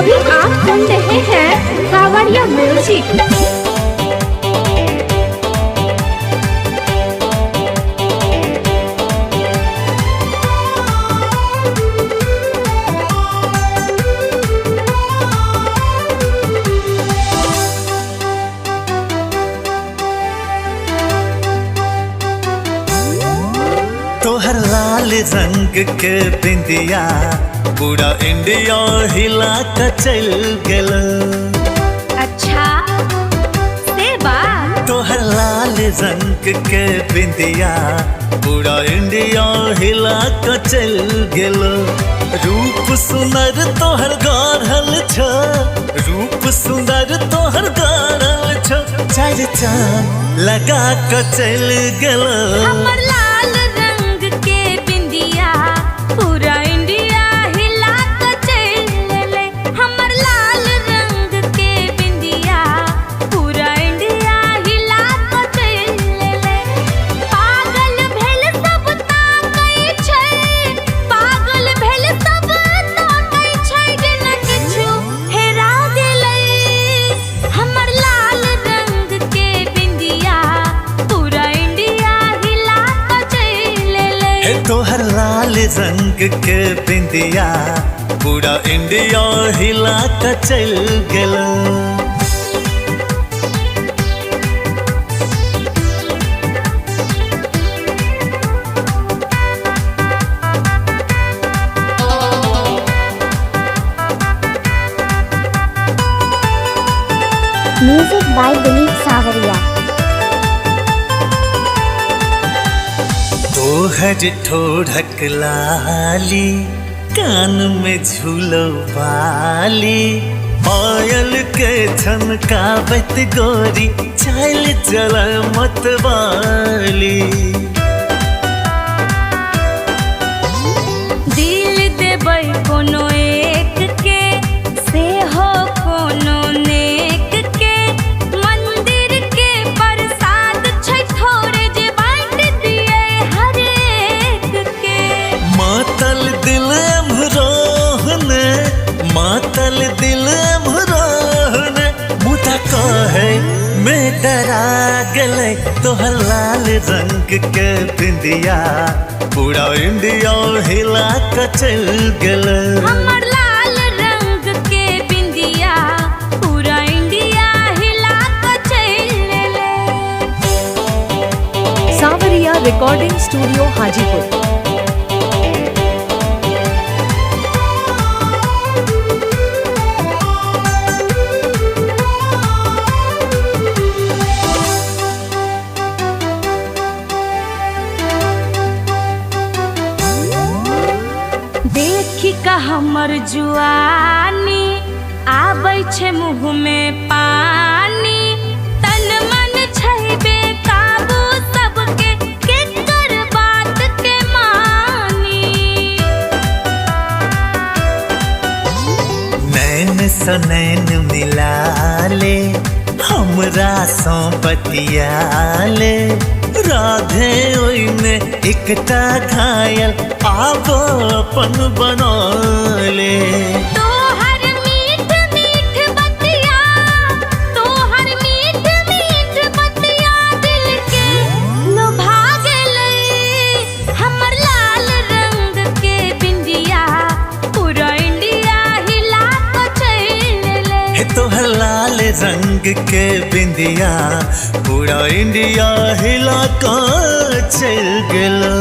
अभी आप सुन रहे हैं कावड़िया म्यूजिक। तोहर लाल रंग के बिंदिया पूरा इंडिया हिला के चल गेल। अच्छा सेवा तोहर लाल रंग के बिंदिया पूरा इंडिया हिला के चल गेल। रूप सुंदर तोहर गढ़ल छ, रूप सुंदर तोहर गढ़ल छ, चार चांद लगा के चल गेल। हमर लाल रंग के बिंदिया पूरा इंडिया हिला के चलेले। हमर लाल रंग के बिंदिया पूरा इंडिया हिला के चलेले। पागल भेल सब ताकै छै, पागल भेल सब ताकै छै, जेना किछु हेरा गेलै। हमर लाल रंग के बिंदिया पूरा इंडिया हिला के चलेले। हे तोहर लाल रंग के बिंदिया पूरा इंडिया हिला के चल गेल। Music by Dilip Savariya. तोहर ठोढ़क लाली कान में झूलो बाली, पायल के छनकावत गोरी चल चल मतवाली। दिल देबै कोनो एक के से हो कोनो नेक के। मंदिर के प्रसाद छै थोड़े जे बाँट दिए हर एक के। मातल दिल अमरोहने, मातल दिल अमरोहने, मुदा कहे मैं डरा गले। तोहर लाल रंग के बिंदिया पूरा इंडिया हिला के चल गेले। हमर लाल रंग के बिंदिया पूरा इंडिया हिला के चलेले। सावरिया रिकॉर्डिंग स्टूडियो हाजीपुर। देखी का हमर जुआनी आबै छै मुँह में पानी। तन मन छै बेकाबू सबके केकर बात के मानी। नैन स नैन मिला ले, हमरा सौ बतिया ले। राधे ओइने एकटा घायल आबो अपन बना ले। तोहर मीठ मीठ बतिया, तोहर मीठ मीठ बतिया दिल के लुभा गेलै। हमर लाल रंग के बिंदिया पूरा इंडिया हिला के चलेले। हे तोहर लाल रंग के बिंदिया पूरा इंडिया हिला के चल गेलो।